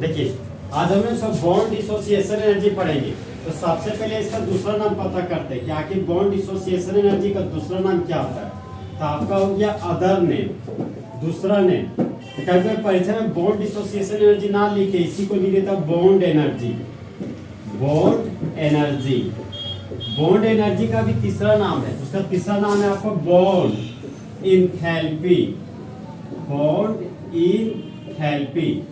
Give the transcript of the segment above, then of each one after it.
देखिए आज हम सब बॉन्ड डिसोसिएशन एनर्जी पढ़ेंगे। तो सबसे पहले इसका दूसरा नाम पता करते हैं कि आखिर बॉन्ड डिसोसिएशन एनर्जी का दूसरा नाम क्या होता है। तो आपका हो गया अदर नेम, दूसरा नेम। कई बार परीक्षा में बॉन्ड डिसोसिएशन एनर्जी ना लिखे, इसी को लिख देता bond energy. Bond energy, bond energy का भी तीसरा नाम है, उसका तीसरा नाम है आपका बॉन्ड इंथैल्पी। बॉन्ड इंथैल्पी,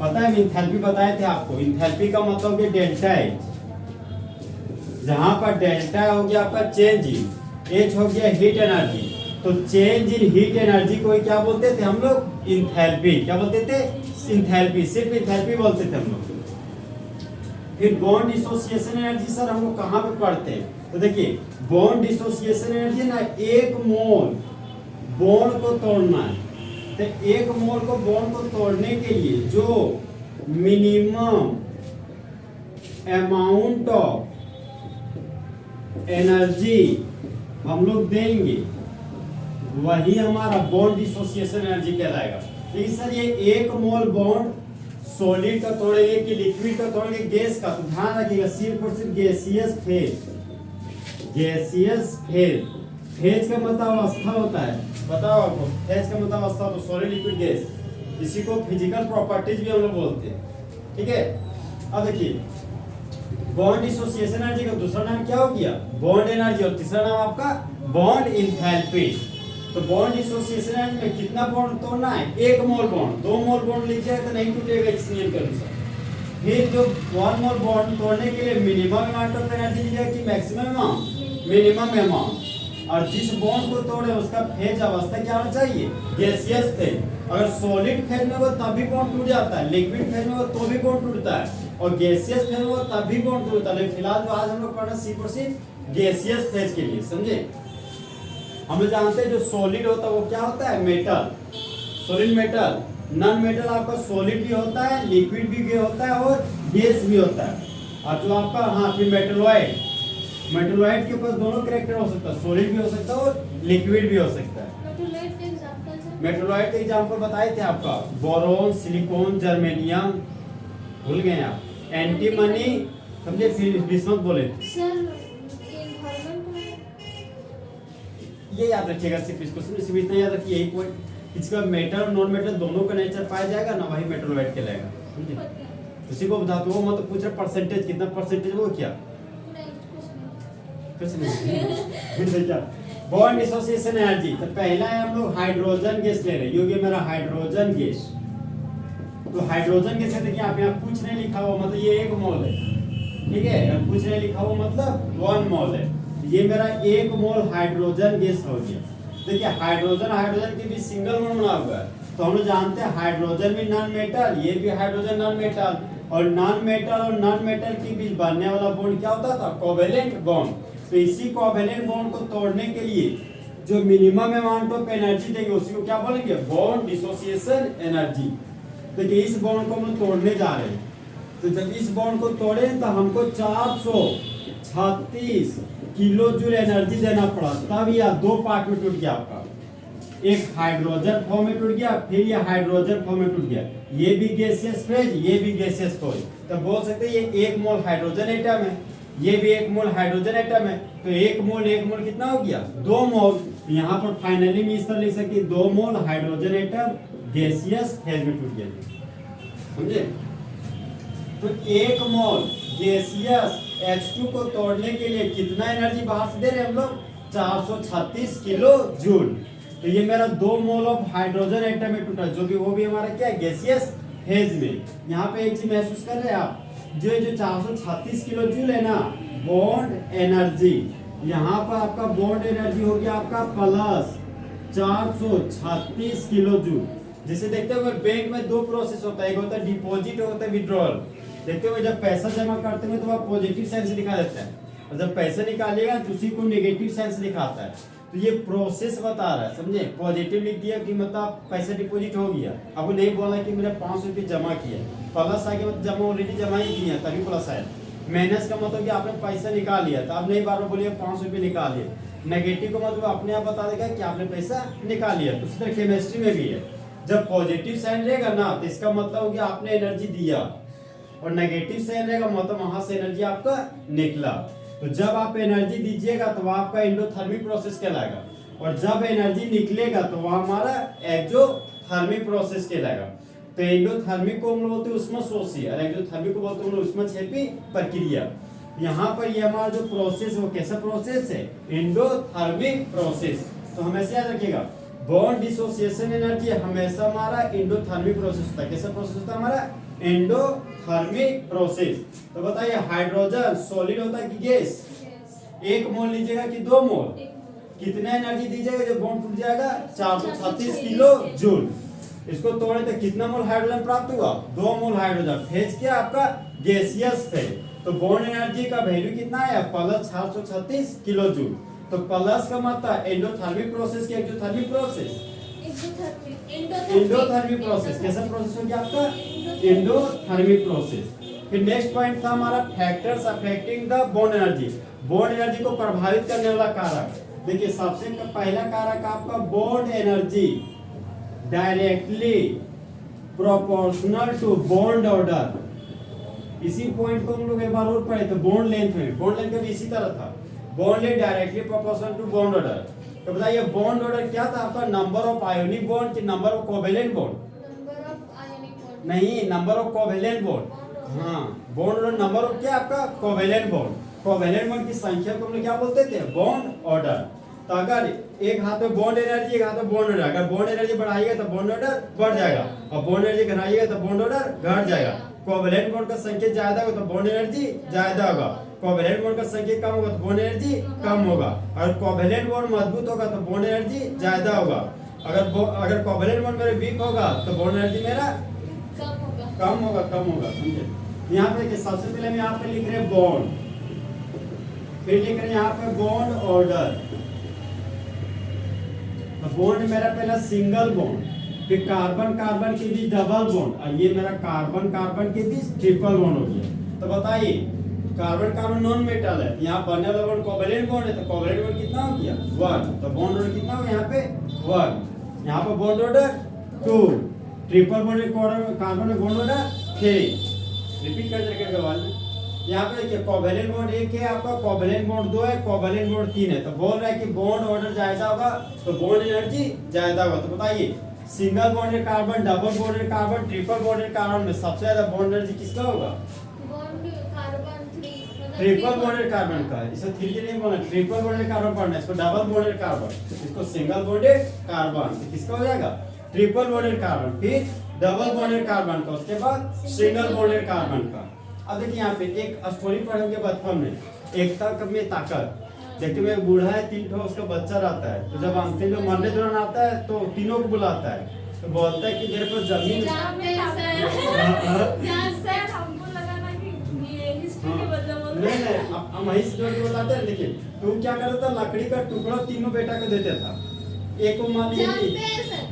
पता है इंथैल्पी बताए थे आपको। इंथैल्पी का मतलब है डेल्टा एच, जहां पर डेल्टा हो गया आपका चेंज इन, एच हो गया हीट एनर्जी। तो चेंज इन हीट एनर्जी को क्या बोलते थे हम लोग? इंथैल्पी। क्या बोलते थे? इंथैल्पी, सिर्फ इंथैल्पी बोलते थे हम लोग। फिर बॉन्ड डिसोसिएशन एनर्जी सर हम लोग कहाँ पे पढ़ते हैं? तो देखिए बॉन्ड डिसोसिएशन एनर्जी ना, एक मोल बॉन्ड को तोड़ना है। तो एक मोल को बॉन्ड को तोड़ने के लिए जो मिनिमम अमाउंट ऑफ एनर्जी हम लोग देंगे वही हमारा बॉन्ड डिसोसिएशन एनर्जी कहलाएगा। लेकिन सर ये एक मोल बॉन्ड सॉलिड का तोड़ेंगे कि लिक्विड का तोड़ेंगे, गैस का? तो ध्यान रखिएगा सिर्फ और सिर्फ gaseous phase. Gaseous phase, phase का मतलब अवस्था होता है, बताओ आपको फेज का मतलब अवस्था, तो सॉलिड लिक्विड गैस, इसी को फिजिकल प्रॉपर्टीज भी हम लोग बोलते हैं। ठीक है, अब देखिए बॉन्ड डिसोसिएशन एनर्जी का दूसरा नाम क्या हो गया? बॉन्ड एनर्जी, और तीसरा नाम आपका बॉन्ड इंथैल्पी। तो बॉन्ड डिसोसिएशन एनर्जी में कितना बॉन्ड तोड़ना है? एक मोल बॉन्ड। दो मोल बॉन्ड लीजिएगा तो नहीं टूटेगा इस नियम के अनुसार। फिर जो वन मोल बॉन्ड तोड़ने के लिए मिनिमम अमाउंट ऑफ एनर्जी लीजिएगा कि मैक्सिमम अमाउंट? Minimum amount. और जिस बॉन्ड को तोड़े उसका फेज अवस्था क्या होना चाहिए? Gaseous phase. अगर सॉलिड फेज में वो तभी बॉन्ड टूट जाता है, लिक्विड फेज में वो तो भी बॉन्ड टूटता है, और गैसियस फेज में वो तभी बॉन्ड टूटता है। लेकिन फिलहाल जो आज हम लोग पढ़ रहे सिर्फ और सिर्फ गैसियस फेज के लिए, समझे? हम लोग जानते हैं जो सॉलिड होता है वो क्या होता है? Metal, solid metal. Non metal आपका सॉलिड भी होता है, लिक्विड भी होता है और गैस भी होता है। और जो आपका हाँ फिर मेटलॉइड, मेटलॉइड के ऊपर दोनों कैरेक्टर हो सकता है, सॉलिड भी हो सकता है और लिक्विड भी हो सकता है। मेटलॉइड के एग्जांपल बताए थे आपका बोरोन, सिलिकॉन, जर्मेनियम, भूल गए आप? एंटीमनी, समझे? फिर बिस्मथ बोले ये याद रखिएगा, सिर्फ इसको सिर्फ इतना याद रखिए, यही पॉइंट। इसका मेटल और नॉन मेटल दोनों का नेचर पाया जाएगा ना, वही मेटलॉइड कहलाएगा, समझे? उसी को बता दो, मतलब पूछ रहे परसेंटेज कितना परसेंटेज, वो क्या कुछ नहीं क्या बॉन्ड डिसोसिएशन एनर्जी। तो पहला है हम लोग हाइड्रोजन गैस ले रहे हैं, ये मेरा हाइड्रोजन गैस। तो हाइड्रोजन गैस है, देखिए आप यहाँ कुछ नहीं लिखा हुआ, मतलब ये एक मोल है, ठीक है? कुछ नहीं लिखा हुआ मतलब 1 मोल है। ये मेरा 1 मोल हाइड्रोजन गैस हो गया। देखिए हाइड्रोजन हाइड्रोजन के बीच सिंगल बॉन्ड बना हुआ है, तो हम लोग जानते हैं हाइड्रोजन भी नॉन मेटल, ये भी हाइड्रोजन नॉन मेटल, और नॉन मेटल के बीच बनने वाला बॉन्ड क्या होता था? Covalent bond. तो इसी कोवेलेंट बॉन्ड को तोड़ने के लिए जो मिनिमम अमाउंट ऑफ एनर्जी देंगे उसी को क्या बोलेंगे? Bond dissociation energy. देखिए इस बॉन्ड को हम लोग तोड़ने जा रहे हैं, तो जब इस बॉन्ड को तोड़े तो हमको 436 किलो जूल एनर्जी देना पड़ा, तब यह 2 पार्ट में टूट गया आपका। एक हाइड्रोजन फॉर्म में टूट गया, फिर ये हाइड्रोजन फॉर्म में टूट गया। ये भी गैसियस फेज, ये भी गैसियस फेज। तो बोल सकते हैं ये 1 मोल हाइड्रोजन एटम है, ये भी 1 मोल हाइड्रोजन एटम है। तो 1 मोल कितना हो गया? 2 मोल। यहाँ पर फाइनली में इस तरह लिख सकते 2 मोल हाइड्रोजन एटम गैसियस फेज में टूट गया, समझे? तो 1 मोल गैसियस H2 को तोड़ने के लिए कितना एनर्जी बाहर से दे रहे हैं हम लोग? 436 किलो जूल। तो ये मेरा 2 मोल ऑफ हाइड्रोजन एटम में टूटा, जो कि वो भी हमारा क्या है? गैसियस फेज में। यहाँ पे एक चीज महसूस कर रहे हैं आप, जो 436 किलो जूल है ना बॉन्ड एनर्जी, यहाँ पर आपका बॉन्ड एनर्जी हो गया आपका प्लस 436 किलो जूल। जिसे देखते हुए बैंक में 2 प्रोसेस होता है, एक होता है डिपॉजिट, होता है विड्रॉल। देखते हुए जब पैसा जमा करते हैं तो वह पॉजिटिव साइन से दिखा देता है, और जब पैसा निकालिएगा तो उसी को नेगेटिव साइन से दिखाता है। तो ये प्रोसेस बता रहा है, समझे? पॉजिटिव लिख दिया कि मतलब पैसा डिपॉजिट हो गया, आपको नहीं बोला कि मैंने 500 रुपये जमा किया, प्लस आगे मतलब जमा ऑलरेडी जमा ही किया तभी प्लस आया। माइनस का मतलब कि आपने पैसा निकाल लिया, तो आप नहीं बार बार बोलिए 500 रुपये निकाल लिए। नेगेटिव का मतलब अपने आप बता देगा कि आपने पैसा निकाल लिया। तो उसी तरह केमिस्ट्री में भी है, जब पॉजिटिव साइन रहेगा ना तो इसका मतलब हो गया आपने एनर्जी दिया, और नेगेटिव साइन रहेगा मतलब वहां से एनर्जी आपका निकला। तो जब आप एनर्जी दीजिएगा तो वह आपका एंडोथर्मिक प्रोसेस कहलाएगा, और जब एनर्जी निकलेगा तो वह हमारा एक्सोथर्मिक प्रोसेस कहलाएगा। तो एंडोथर्मिक को हम लोग बोलते हैं उष्मशोषी, और एक्सोथर्मिक को बोलते हैं ऊष्मक्षेपी प्रक्रिया। यहाँ पर ये हमारा जो प्रोसेस है वो कैसा प्रोसेस है, एंडोथर्मिक प्रोसेस। तो हमेशा याद रखिएगा बॉन्ड डिसोसिएशन एनर्जी हमेशा हमारा एंडोथर्मिक प्रोसेस होता है। कैसा प्रोसेस होता है हमारा, एंडोथर्मिक प्रोसेस। तो बताइए हाइड्रोजन सॉलिड होता है कि गैस, एक मोल लीजिएगा कि 2 मोल, कितना एनर्जी दीजिएगा जब बॉन्ड टूट जाएगा, 436 किलो जूल। इसको तोड़े तो कितना मोल हाइड्रोजन प्राप्त हुआ, 2 मोल हाइड्रोजन। फेज क्या आपका गैसियस फेज। तो बॉन्ड एनर्जी का वैल्यू कितना है, प्लस 436 किलो जूल। तो प्लस का मतलब एंडोथर्मिक प्रोसेस की एक्सोथर्मिक प्रोसेस, एंडोथर्मिक प्रोसेस। कैसा प्रोसेस हो गया आपका, एंडोथर्मिक प्रोसेस। फिर नेक्स्ट पॉइंट था हमारा factors affecting the bond energy. Bond energy को प्रभावित करने वाला कारक, देखिए सबसे पहला कारक आपका bond energy directly proportional to bond order. इसी पॉइंट को हम लोग एक बार और पढ़े तो बॉन्ड लेंथ में, बॉन्ड लेंथ का भी इसी तरह था, bond length directly proportional to bond order. तो बताइए बॉन्ड ऑर्डर क्या था आपका, नंबर ऑफ आयोनिक बॉन्ड कि नंबर ऑफ कोवेलेंट बॉन्ड, नहीं नंबर ऑफ कोवेलेंट बॉन्ड। हाँ बॉन्ड ऑर्डर नंबर ऑफ क्या आपका, कोवेलेंट बॉन्ड। कोवेलेंट बॉन्ड की संख्या को हम लोग क्या बोलते थे, बॉन्ड ऑर्डर। तो अगर एक हाथ में बॉन्ड एनर्जी, एक हाथ में बॉन्ड ऑर्डर, अगर बॉन्ड एनर्जी बढ़ाइएगा तो बॉन्ड ऑर्डर बढ़ जाएगा, और बॉन्ड एनर्जी घटाइएगा तो बॉन्ड ऑर्डर घट जाएगा। कोवेलेंट बॉन्ड का संख्या ज्यादा होगा तो बॉन्ड एनर्जी ज्यादा होगा, कोवेलेंट बॉन्ड का संख्या कम होगा तो बॉन्ड एनर्जी कम होगा। अगर कोवेलेंट बॉन्ड मजबूत होगा तो बॉन्ड एनर्जी ज्यादा होगा। अगर कोवेलेंट बॉन्ड मेरा वीक होगा तो बॉन्ड एनर्जी मेरा कम होगा। समझे। यहाँ पे देखिए सबसे पहले हम यहाँ पे लिख रहे हैं बॉन्ड, फिर लिख रहे हैं यहाँ पे बॉन्ड ऑर्डर। बॉन्ड मेरा पहला सिंगल बॉन्ड, फिर कार्बन कार्बन के बीच डबल बॉन्ड, और ये मेरा कार्बन कार्बन के बीच ट्रिपल बॉन्ड हो गया। तो बताइए कार्बन कार्बन नॉन मेटल है, यहाँ बनने वाला बॉन्ड कोवेलेंट बॉन्ड है, तो कोवेलेंट बॉन्ड कितना हो गया 1, तो बॉन्ड ऑर्डर कितना हो गया यहाँ पे 1, यहाँ पे bond order 2, triple bond carbon में बॉन्ड ऑर्डर 3। रिपीट कर देंगे वाले, यहाँ पे देखिए कोवेलेंट बॉन्ड 1 है आपका, कोवेलेंट बॉन्ड 2 है, कोवेलेंट बॉन्ड 3 है। तो बोल रहा है कि बॉन्ड ऑर्डर ज्यादा होगा तो बॉन्ड एनर्जी ज्यादा होगा। तो बताइए single bonded carbon, double bonded carbon, triple bonded carbon में सबसे ज्यादा बॉन्ड एनर्जी किसका होगा, ट्रिपल बॉन्डेड कार्बन का। इसे 3 के लिए बोला ट्रिपल बॉन्डेड कार्बन पढ़ना, इसको डबल बॉन्डेड कार्बन, इसको सिंगल बॉन्डेड कार्बन। तो किसका हो जाएगा, ट्रिपल बॉन्डेड कार्बन, फिर डबल बॉन्डेड कार्बन का, उसके बाद सिंगल बॉन्डेड कार्बन का। अब देखिए यहाँ पे एक स्टोरी पढ़ेंगे बचपन में, एकता में ताकत। देखते हुए बूढ़ा है, 3 ठो उसका बच्चा रहता है, तो जब अंतिम में मरने दौरान आता है तो तीनों को बुलाता है, तो बोलता है कि मेरे पास जमीन नहीं हम वही स्टोरी बताते हैं। लेकिन तू क्या करता था, लकड़ी का टुकड़ा तीनों बेटा को देता था। एक को मान लीजिए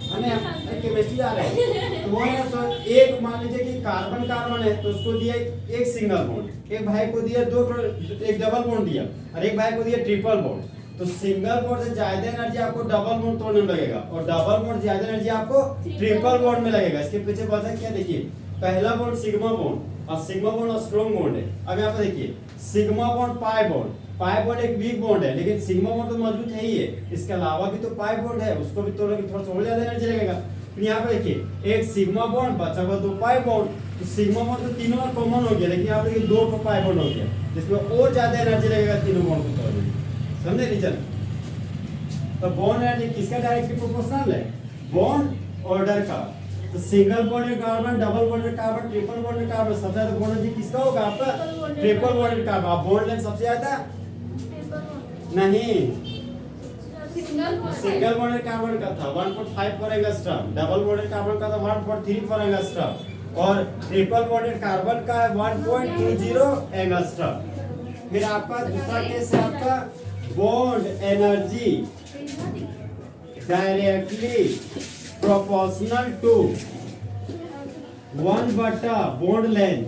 हमें केमिस्ट्री आ रहा है, तो वो है तो एक मान लीजिए कि कार्बन कार्बन है तो उसको दिया एक सिंगल बॉन्ड, एक भाई को दिया एक डबल बॉन्ड दिया, और एक भाई को दिया ट्रिपल बॉन्ड। तो सिंगल बॉन्ड से ज्यादा एनर्जी आपको डबल बॉन्ड तोड़ने में लगेगा, और डबल बॉन्ड ज्यादा एनर्जी आपको ट्रिपल बॉन्ड में लगेगा। इसके पीछे वजह क्या, देखिए पहला बॉन्ड सिग्मा बॉन्ड, और सिग्मा बॉन्ड और स्ट्रॉन्ग बॉन्ड है। अब यहाँ पे देखिए sigma bond pi bond, pi bond एक वीक बॉन्ड है, लेकिन सिग्मा बॉन्ड तो मजबूत है ही है, इसके अलावा भी तो पाई बॉन्ड है, उसको भी तोड़ने में थोड़ा ज्यादा एनर्जी लगेगा। फिर यहाँ पे देखिए एक सिग्मा बॉन्ड बचा हुआ 2 पाई बॉन्ड, तो सिग्मा बॉन्ड तो तीनों में कॉमन हो गया, लेकिन यहाँ पे देखिए 2 पाई बॉन्ड हो गया, जिसमें और ज्यादा एनर्जी लगेगा तीनों बॉन्ड को तोड़ने में। समझे रीजन। तो बॉन्ड एनर्जी किसका डायरेक्टली प्रोपोर्शनल है, बॉन्ड ऑर्डर का। तो single bonded carbon, double bonded carbon, triple bonded carbon, सबसे ज्यादा बॉन्ड एनर्जी किसका होगा आपका, ट्रिपल बॉन्डेड कार्बन। अब बॉन्ड लेंथ सबसे ज्यादा नहीं, सिंगल बॉन्डेड कार्बन का था 1.5 एंगस्ट्रॉम, डबल बॉन्डेड कार्बन का था 1.34 एंगस्ट्रॉम, और ट्रिपल बॉन्डेड कार्बन का है 1.20 एंगस्ट्रॉम। फिर आपका दूसरा केस है आपका bond energy directly proportional to 1/, bond length,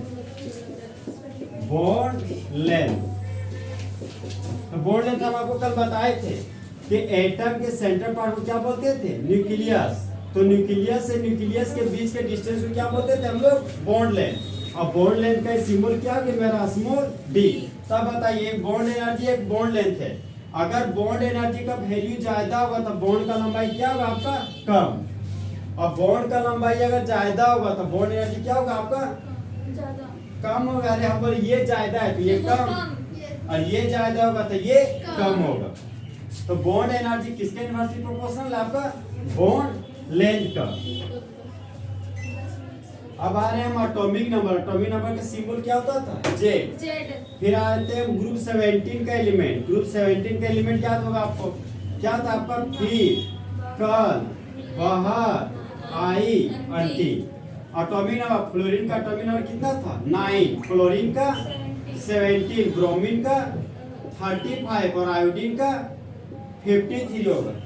bond length. तो बॉन्ड लेंथ हम आपको कल बताए थे कि एटम के सेंटर पार्ट को क्या बोलते थे, न्यूक्लियस। तो न्यूक्लियस से न्यूक्लियस के बीच के डिस्टेंस को क्या बोलते थे हम लोग? Bond length. अब बॉन्ड लेंथ का सिंबल क्या है मेरा? Small D. तब बताइए बॉन्ड एनर्जी एक बॉन्ड लेंथ है, अगर बॉन्ड एनर्जी का वैल्यू ज्यादा होगा तो बॉन्ड का लंबाई क्या होगा आपका? कम। अब बॉन्ड का लंबाई अगर ज्यादा होगा तो बॉन्ड एनर्जी क्या होगा आपका? ज्यादा। कम होगा। अरे हम बोल ये ज्यादा है तो ये कम, और ये ज्यादा होगा तो ये कम होगा। तो बॉन्ड एनर्जी किसके इनवर्सली प्रोपोर्शनल है? आपका बॉन्ड लेंथ का। अब आ रहे हैं हम एटॉमिक नंबर। एटॉमिक नंबर का सिंबल क्या होता था? जेड। फिर आते हैं ग्रुप 17 का एलिमेंट। ग्रुप 17 का एलिमेंट याद होगा आपको? क्या था आपका? फिर, कल, बाहर, आई, अंटी। एटॉमिक नंबर फ्लोरीन का एटॉमिक नंबर कितना था? 9। क्लोरीन का 17, ब्रोमीन का 35 और आयोडीन का 53 होगा।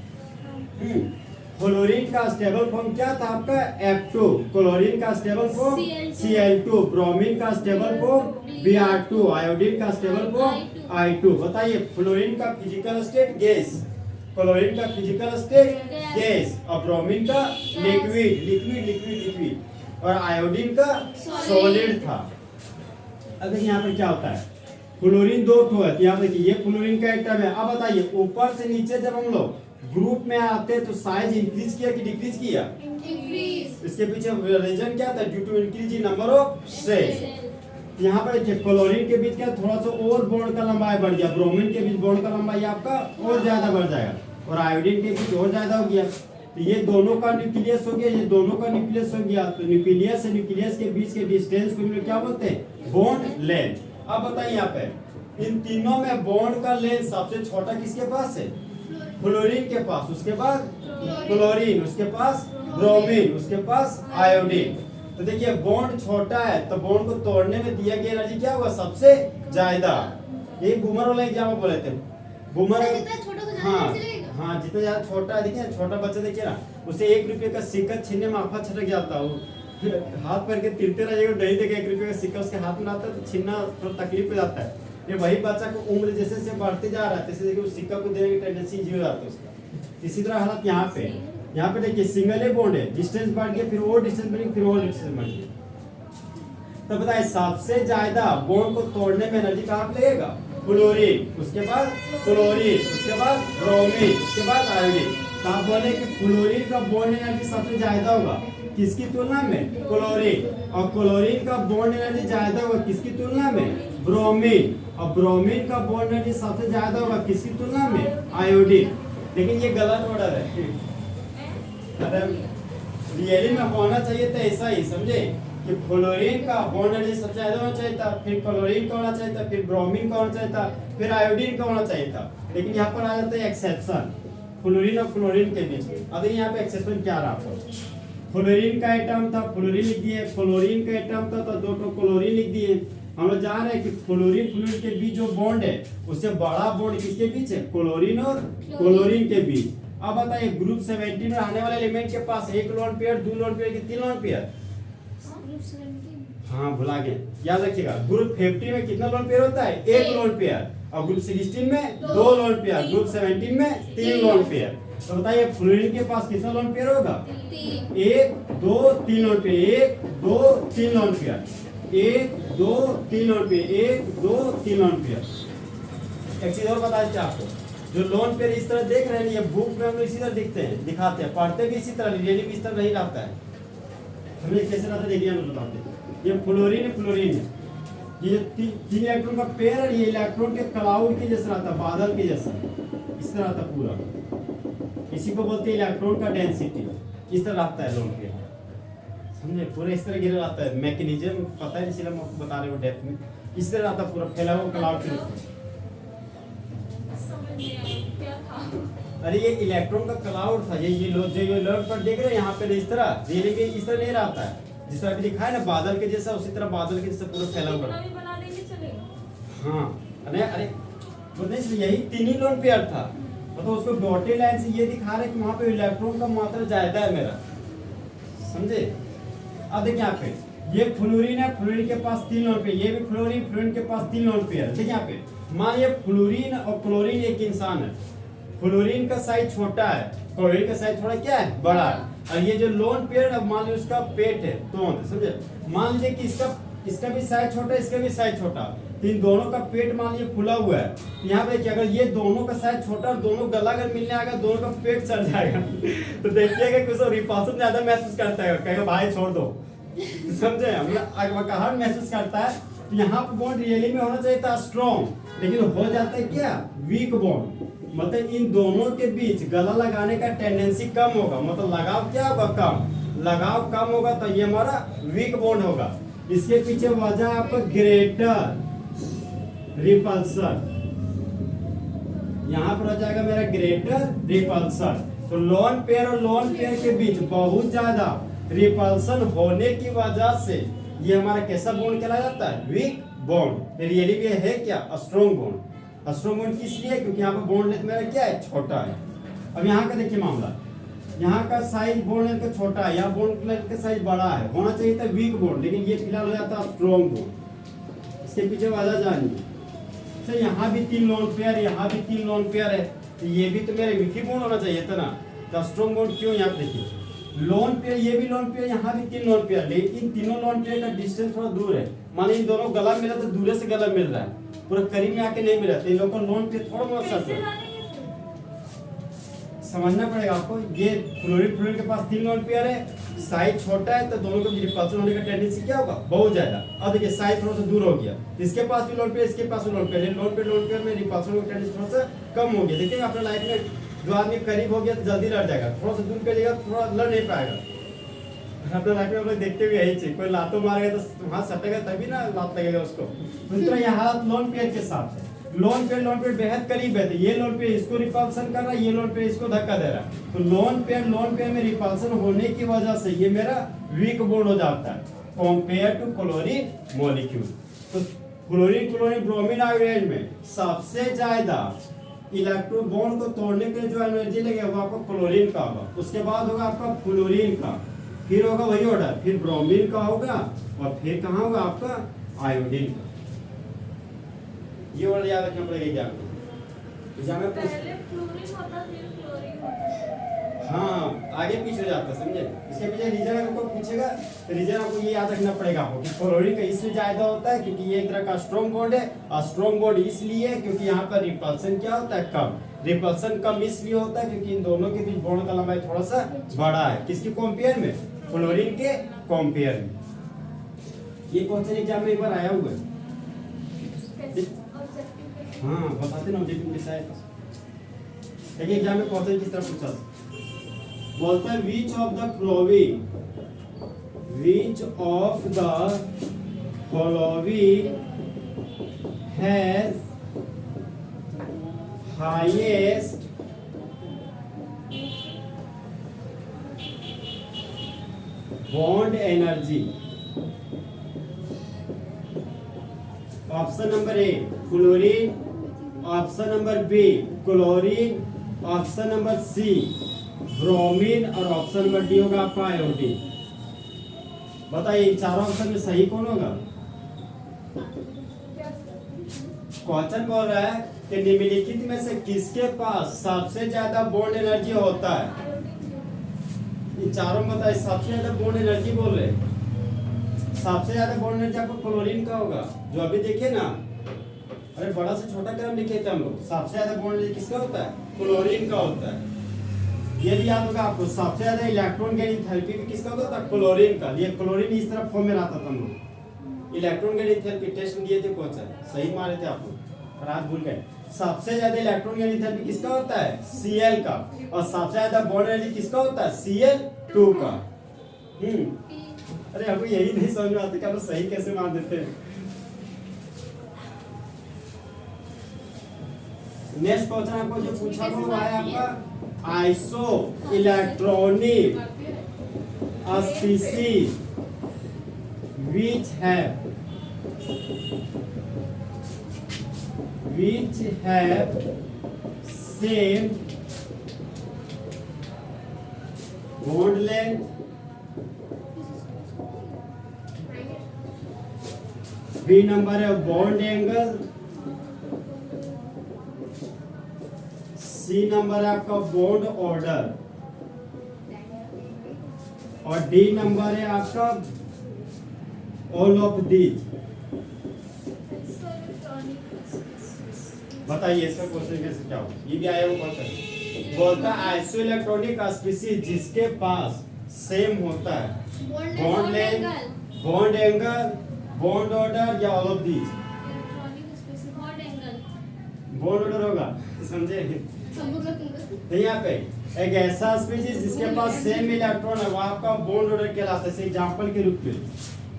फ्लोरीन का स्टेबल फॉर्म क्या था आपका? F2। क्लोरीन का स्टेबल फॉर्म Cl2। ब्रोमीन का स्टेबल फॉर्म Br2। आयोडीन का स्टेबल फॉर्म I2। बताइए फ्लोरीन का फिजिकल स्टेट गैस, क्लोरीन का फिजिकल स्टेट गैस, और ब्रोमीन का लिक्विड लिक्विड लिक्विड लिक्विड, और आयोडीन का सॉलिड था। अब देखिए यहाँ पर क्या होता है? फ्लोरीन दो ठो है, यहाँ देखिए ये फ्लोरीन का एटम है। अब बताइए ऊपर से नीचे जब हम लोग ग्रुप में आते हैं तो साइज इंक्रीज किया कि डिक्रीज किया? इंक्रीज। इसके पीछे रीजन क्या था? Due to increase in number of shells. यहाँ पर देखिए क्लोरीन के बीच क्या थोड़ा सा और बॉन्ड का लंबाई बढ़ गया, ब्रोमीन के बीच बॉन्ड का लंबाई आपका और ज्यादा बढ़ जाएगा, और आयोडीन के बीच और ज्यादा हो गया। तो ये दोनों का न्यूक्लियस हो गया, ये दोनों का न्यूक्लियस हो गया। तो न्यूक्लियस से न्यूक्लियस के बीच के डिस्टेंस को हम लोग क्या बोलते हैं? Bond length. अब बताइए यहाँ पे इन तीनों में बॉन्ड का लेंथ सबसे छोटा किसके पास है? फ्लोरीन के पास, उसके बाद क्लोरीन, उसके पास ब्रोमीन, उसके पास आयोडीन। तो देखिए बॉन्ड छोटा है तो बॉन्ड को तोड़ने में दिया गया एनर्जी क्या होगा? सबसे ज्यादा। यही बूमर वाला एग्जाम्पल बोले थे। बूमर हाँ हाँ जितना ज्यादा छोटा है, देखिए छोटा बच्चा देखिए ना, उसे 1 रुपये का सिक्का छीनने में आफा छटक जाता है, फिर हाथ पैर के तिरते रहेगा, नहीं देगा 1 रुपये का सिक्का उसके हाथ में आता है तो छीनना थोड़ा तकलीफ हो जाता है। ये वही बच्चा को उम्र जैसे जैसे बढ़ते जा रहा है तैसे देखिए उस सिक्का को देने की टेंडेंसी जीरो जाता है उसका। इसी तरह हालत यहाँ पे देखिए सिंगल ए बॉन्ड है, डिस्टेंस बढ़ गया, फिर और डिस्टेंस बढ़ गया, फिर और डिस्टेंस बढ़ गया। तो बताइए सबसे ज्यादा बॉन्ड को तोड़ने में एनर्जी कहाँ पे लगेगा? फ्लोरीन, उसके बाद क्लोरीन, उसके बाद ब्रोमीन, उसके बाद आयोडीन। तो आप बोले कि फ्लोरीन का बॉन्ड एनर्जी सबसे ज्यादा होगा किसकी तुलना में? क्लोरीन। और क्लोरीन का बॉन्ड एनर्जी ज्यादा होगा किसकी तुलना में? ब्रोमीन। और ब्रोमीन का बॉन्ड एनर्जी सबसे ज्यादा होगा किसकी तुलना में? आयोडीन। लेकिन ये गलत ऑर्डर है। अरे रियली में होना चाहिए था ऐसा ही, समझे कि फ्लोरीन का बॉन्ड एनर्जी सबसे ज्यादा होना चाहिए था, फिर क्लोरीन का होना चाहिए था, फिर ब्रोमीन का होना चाहिए था, फिर आयोडीन का होना चाहिए था। लेकिन यहाँ पर आ जाता है एक्सेप्शन, फ्लोरीन और क्लोरीन के बीच में। अब यहाँ पे एक्सेप्शन क्या रहा आपको? फ्लोरीन का एटम था, फ्लोरीन लिख दिए, क्लोरीन का एटम था तो 2 क्लोरीन लिख दिए। हम लोग जान रहे हैं कि फ्लोरीन के बीच जो बॉन्ड है उससे बड़ा बॉन्ड किसके बीच है? क्लोरीन और क्लोरीन के बीच। अब बताइए ग्रुप 17 में आने वाले एलिमेंट के पास 1 lone pair, 2 lone pair, 3 lone pair? हाँ भुला गए, याद रखिएगा। ग्रुप 50 में कितना लोन पेयर होता है? 1 लोन पेयर। और ग्रुप 16 में 2 लोन पेयर, ग्रुप 17 में 3 लोन पेयर। तो बताइए फ्लोरीन के पास कितना लोन पेयर होगा? 1 2 3 lone pair, 1 2 3 lone pair, 1 2 3 lone pair, 1 2 3 lone pair. एक चीज और बता देते आपको, जो लोन पेयर इस तरह देख रहे हैं ये बुक में हम लोग इसी तरह दिखते हैं, दिखाते हैं, पढ़ते भी इसी तरह, रियली भी इस तरह नहीं रहता है। हमें कैसे रहता है देखिए हम बताते हैं। ये फ्लोरीन है, फ्लोरीन है, ये 3 इलेक्ट्रॉन का पेयर है, ये इलेक्ट्रॉन के क्लाउड के जैसा रहता है, बादल के जैसा इस तरह रहता पूरा। इसी को बोलते हैं इलेक्ट्रॉन का डेंसिटी। इस तरह रहता है लोन पेयर, समझे? पूरा इस तरह गिरा रहता है, मैकेनिज्म पता है इसलिए हम आपको बता रहे हो डेप्थ में। इस तरह रहता पूरा फैला हुआ क्लाउड के रूप में। अरे ये इलेक्ट्रॉन का क्लाउड था, ये लोग जो ये लोड पर देख रहे हैं यहाँ पे इस तरह, रियली में इस तरह नहीं रहता है, जिस तरह दिखा है ना बादल के जैसा, उसी तरह बादल के जैसा पूरा फैला हुआ। हाँ अरे मतलब यही 3 ही लोन पेयर था, तो उसको डॉटेड लाइन से ये दिखा रहे कि वहाँ पे इलेक्ट्रॉन का मात्रा ज्यादा है मेरा, समझे? अब देखिए यहाँ पे ये फ्लोरीन है, फ्लोरीन के पास 3 लोन पेयर, ये भी फ्लोरीन, फ्लोरीन के पास 3 लोन पेयर। देखिए यहाँ पे मान ये फ्लोरीन और क्लोरीन एक इंसान है, फ्लोरीन का साइज छोटा है, क्लोरीन का साइज थोड़ा क्या है? बड़ा है। और ये जो लोन पेयर, अब मान लीजिए उसका पेट है तोंद, समझे, मान लीजिए कि इसका भी साइज छोटा है, इसका भी साइज छोटा, तो इन दोनों का पेट मान लीजिए फुला हुआ है, तो यहाँ पे क्या, अगर ये दोनों का साइज छोटा और दोनों गला अगर मिलने आएगा, दोनों का पेट चढ़ जाएगा तो देखिएगा कि उसको रिपल्सन ज्यादा महसूस करता है, कहेगा भाई छोड़ दो समझे, मतलब कहा महसूस करता है। तो यहाँ पे बॉन्ड रियली में होना चाहिए था स्ट्रॉन्ग, लेकिन हो जाता है क्या, वीक बॉन्ड, मतलब इन दोनों के बीच गला लगाने का टेंडेंसी कम होगा, मतलब लगाव क्या होगा, कम, लगाव कम होगा, तो ये हमारा वीक बॉन्ड होगा। इसके पीछे वजह आपका ग्रेटर रिपल्सन, यहाँ पर हो जाएगा मेरा ग्रेटर रिपल्सन। तो लोन पेयर और लोन पेयर के बीच बहुत ज्यादा रिपल्सन होने की वजह से ये हमारा कैसा बॉन्ड कहलाया जाता है, वीक बॉन्ड। रियली भी है क्या, स्ट्रॉन्ग बॉन्ड। स्ट्रॉन्ग बॉन्ड किस लिए, क्योंकि यहाँ पर बॉन्ड लेंथ मेरा क्या है, छोटा है। अब यहाँ का देखिए मामला, यहाँ का साइज बॉन्ड लेंथ का छोटा है, यहाँ बॉन्ड लेंथ का साइज बड़ा है, होना चाहिए था वीक बॉन्ड, लेकिन ये फिलहाल हो जाता है स्ट्रॉन्ग बॉन्ड। इसके पीछे वजह जानिए। तो यहाँ भी 3 लोन पेयर, यहाँ भी 3 लोन पेयर है, तो ये भी तो मेरे वीक बॉन्ड होना चाहिए था ना। तो स्ट्रॉन्ग बॉन्ड क्यों, यहाँ पे देखिए लोन पेयर, ये भी लोन पेयर, यहाँ भी 3 लोन पेयर, लेकिन इन तीनों लोन पेयर का डिस्टेंस थोड़ा दूर है। माने इन दोनों गला मिला तो दूर से गला मिल रहा है, पूरा करीब में आके नहीं मिला, तो इन लोगों का लोन पेयर थोड़ा बहुत सा समझना पड़ेगा आपको। ये फ्लोरीन के पास 3 लोन पेयर है, साइज छोटा है, तो दोनों का रिपल्सन होने का टेंडेंसी क्या होगा, बहुत ज्यादा। अब देखिए साइज थोड़ा सा दूर हो गया, इसके पास भी लोन पेयर, इसके पास भी लोन पेयर, लोन पेयर में रिपल्सन का टेंडेंसी थोड़ा सा कम हो गया। देखिए अपने लाइफ में जो आदमी करीब हो गया तो जल्दी लड़ जाएगा, थोड़ा सा दूर करिएगा थोड़ा लड़ नहीं पाएगा। अपने लाइफ में हम लोग देखते हुए यही चीज, कोई लातों मारेगा तो हाथ सटेगा तभी ना लात लगेगा उसको। उस तरह यह हालत लोन पेयर के साथ है। लोन पेयर बेहद करीब है, तो ये लोन पेयर इसको रिपल्सन कर रहा है, ये लोन पेयर इसको धक्का दे रहा है, तो लोन पेयर में रिपल्सन होने की वजह से ये मेरा वीक बॉन्ड हो जाता है कंपेयर टू क्लोरीन मॉलिक्यूल। तो क्लोरीन ब्रोमीन आयोडाइड में सबसे ज्यादा इलेक्ट्रॉन बॉन्ड को तोड़ने के लिए जो एनर्जी लगेगा वो आपको क्लोरीन का होगा, उसके बाद होगा आपका फ्लोरीन का, फिर होगा वही ऑर्डर, फिर ब्रोमीन का होगा, और फिर कहाँ होगा आपका आयोडीन का। ये वर्ड याद रखना पड़ेगा एग्जाम में पहले फ्लोरीन होता फिर क्लोरीन होता। हाँ आगे पीछे जाता, समझे। इसके पीछे रीजन आपको पूछेगा, तो रीजन आपको ये याद रखना पड़ेगा आपको कि क्लोरीन का इसलिए ज्यादा होता है क्योंकि ये एक तरह का स्ट्रॉन्ग बॉन्ड है, और स्ट्रॉन्ग बॉन्ड इसलिए क्योंकि यहाँ पर रिपल्सन क्या होता है, कम। रिपल्सन कम इसलिए होता है क्योंकि इन दोनों के बीच बॉन्ड का लंबाई थोड़ा सा बड़ा है, किसके कंपेयर में, क्लोरीन के कंपेयर में। ये क्वेश्चन एग्जाम में एक बार आया हुआ है। हाँ बताते ना ऑब्जेक्टिव के साथ। देखिए एग्जाम में क्वेश्चन किस तरह पूछा, बोलता है which of the following has highest bond energy। Option number A chlorine, option number B chlorine, option number C bromine, और ऑप्शन नंबर डी होगा आपका आयोडीन। बताइए चारों ऑप्शन में सही कौन होगा। क्वेश्चन बोल रहा है कि निम्नलिखित में से किसके पास सबसे ज्यादा बॉन्ड एनर्जी होता है। इन चारों में बताइए सबसे ज्यादा बॉन्ड एनर्जी बोल रहे, सबसे ज्यादा बॉन्ड एनर्जी आपको क्लोरीन का होगा, जो अभी देखिए ना, अरे बड़ा से छोटा क्रम लिखे थे हम लोग। सबसे ज्यादा बॉन्ड एनर्जी किसका होता है, क्लोरीन का होता है। ये भी याद होगा आपको, सबसे ज्यादा इलेक्ट्रॉन गेन एंथैल्पी भी किसका होता था, क्लोरीन का। ये क्लोरीन इस तरह फॉर्म में आता था हम लोग। इलेक्ट्रॉन गेन एंथैल्पी टेस्ट दिए थे क्वेश्चन, सही मारे थे आप लोग, पर आज भूल गए। सबसे ज्यादा इलेक्ट्रॉन गेन एंथैल्पी किसका होता है, Cl का, और सबसे ज्यादा बॉन्ड एनर्जी किसका होता है, Cl2 का। अरे हमको यही नहीं समझ में आता कि आप सही कैसे मान देते हैं। नेक्स्ट क्वेश्चन आपको जो पूछा हुआ है आपका iso electronic species which have same bond length, B number है बॉन्ड एंगल, C नंबर है आपका बॉन्ड ऑर्डर, और डी नंबर है आपका ऑल ऑफ दीज। बताइए इसका क्वेश्चन कैसे क्या होगा, ये भी आया वो क्वेश्चन। बोलता है आइसो इलेक्ट्रॉनिक स्पीशीज जिसके पास सेम होता है bond length, bond angle, bond order या all of these. Bond order होगा, समझे? तो यहाँ पे एक ऐसा स्पीशीज जिसके पास सेम इलेक्ट्रॉन है वो आपका बॉन्ड ऑर्डर कहलाता है। एग्जांपल के रूप में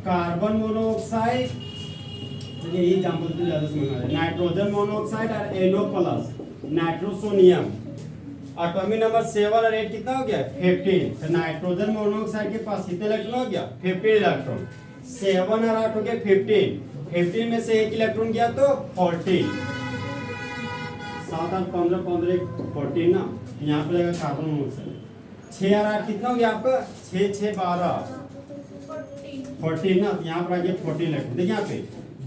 कार्बन मोनोऑक्साइड, ये एग्जांपल तो ज्यादा समझ में नाइट्रोजन मोनोऑक्साइड और NO plus nitrosonium. Atomic number 7 और 8 कितना हो गया 15। तो नाइट्रोजन मोनोऑक्साइड के पास कितने इलेक्ट्रॉन हो गया 15 इलेक्ट्रॉन। 7 और 8 हो गया 15, 15 में से एक इलेक्ट्रॉन गया तो 14। 7 और 15, 15 14 ना, यहाँ पे लगेगा कार्बन मोनोऑक्साइड। 6 और 8 कितना हो गया आपका 6 6 12 14 ना, यहाँ पर आ गया 14 इलेक्ट्रॉन। देखिए यहाँ पे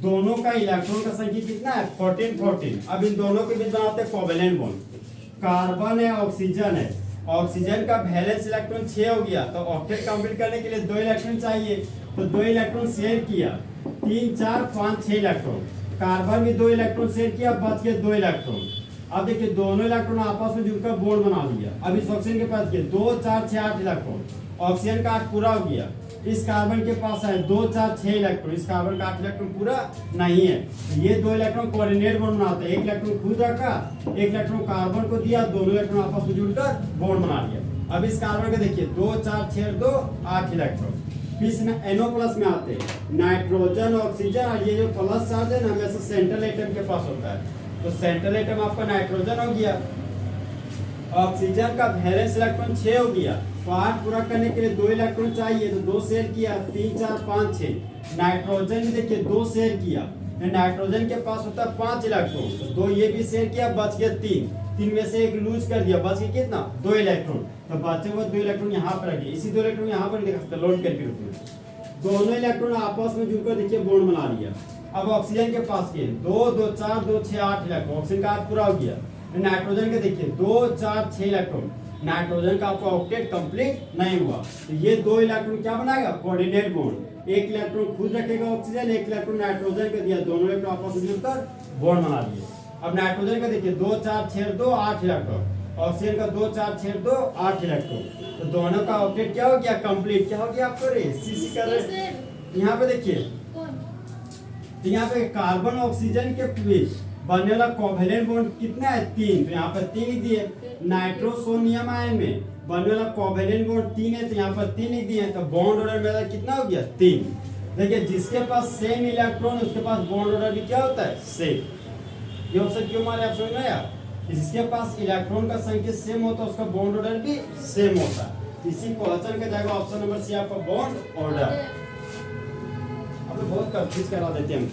दोनों का इलेक्ट्रॉन का संख्या कितना है 14 14। अब इन दोनों के बीच बनाते हैं कोवेलेंट बॉन्ड। कार्बन है ऑक्सीजन है, ऑक्सीजन का वैलेंस इलेक्ट्रॉन 6 हो गया तो ऑक्टेट कंप्लीट करने के लिए 2 इलेक्ट्रॉन चाहिए, तो 2 इलेक्ट्रॉन शेयर किया 3 4 5 6 इलेक्ट्रॉन। कार्बन भी 2 इलेक्ट्रॉन शेयर किया, बच गए 2 इलेक्ट्रॉन। अब देखिए दोनों इलेक्ट्रॉन आपस में जुड़कर बॉन्ड बना लिया। अब इस ऑक्सीजन के पास 2 4 6 8 इलेक्ट्रॉन, ऑक्सीजन का 8 पूरा हो गया। इस कार्बन के पास है 2 4 6 इलेक्ट्रॉन, इस कार्बन का 8 इलेक्ट्रॉन पूरा नहीं है। ये 2 इलेक्ट्रॉन कोऑर्डिनेट बॉन्ड बनाते हैं। एक इलेक्ट्रॉन खुद रखा, एक इलेक्ट्रॉन कार्बन को दिया, दोनों इलेक्ट्रॉन आपस में जुड़कर बॉन्ड बना लिया। अब इस कार्बन के देखिए 2 4 6 2 8 इलेक्ट्रॉन। फिर इसमें NO प्लस में आते हैं नाइट्रोजन ऑक्सीजन, और ये जो प्लस चार्ज है ना हमेशा सेंट्रल एटम के पास होता है। तो सेंट्रल एटम आपका नाइट्रोजन हो गया। ऑक्सीजन का वैलेंस इलेक्ट्रॉन 6 हो गया, तो 8 पूरा करने के लिए 2 इलेक्ट्रॉन चाहिए, तो 2 शेयर किया 3 4 5 6। नाइट्रोजन में देखिए 2 शेयर किया, नाइट्रोजन के पास होता है 5 इलेक्ट्रॉन, तो 2 ये भी शेयर किया, बच गया 3। 3 में से एक लूज कर दिया, बच गया कितना 2 इलेक्ट्रॉन। तो बचे हुए 2 इलेक्ट्रॉन यहाँ पर रखिए, इसी 2 इलेक्ट्रॉन यहाँ पर लिख सकते लोड करके रूप में। दोनों इलेक्ट्रॉन आपस में जुड़कर देखिए बॉन्ड बना लिया। अब ऑक्सीजन के पास के 2 2 4 2 6 8 इलेक्ट्रॉन, ऑक्सीजन का 8 पूरा हो गया। नाइट्रोजन के देखिए 2 4 6 इलेक्ट्रॉन, नाइट्रोजन का आपका ऑक्टेट कंप्लीट नहीं हुआ, तो ये 2 इलेक्ट्रॉन क्या बनाएगा कोऑर्डिनेट बॉन्ड। एक इलेक्ट्रॉन खुद रखेगा ऑक्सीजन, एक इलेक्ट्रॉन नाइट्रोजन को दिया, दोनों इलेक्ट्रॉन आपस में जुड़कर बॉन्ड बना लिए। अब नाइट्रोजन का देखिए 2 4 6 2 8 इलेक्ट्रॉन, ऑक्सीजन का 2 4 6 2 8 इलेक्ट्रॉन, तो दोनों का ऑक्टेट क्या हो गया कंप्लीट। क्या हो गया आपको रे सीसी कर रहे यहाँ पे देखिए, तो यहाँ पे कार्बन ऑक्सीजन के बीच बनने वाला कोवेलेंट बॉन्ड कितना है 3, तो यहाँ पर 3 लिख दिए। नाइट्रोसोनियम आयन में बनने वाला कोवेलेंट बॉन्ड 3 है, तो यहाँ पर 3 लिख दिए। तो बॉन्ड ऑर्डर मेरा कितना हो गया 3। देखिए जिसके पास सेम इलेक्ट्रॉन उसके पास बॉन्ड ऑर्डर भी क्या होता है सेम। ये ऑप्शन क्यों मारे आप समझ में आया, जिसके पास इलेक्ट्रॉन का संख्या सेम होता है उसका बॉन्ड ऑर्डर भी सेम होता है। इसी क्वेश्चन का जाएगा ऑप्शन नंबर सी आपका बॉन्ड ऑर्डर। अब बहुत कंफ्यूज करा देते हैं हम।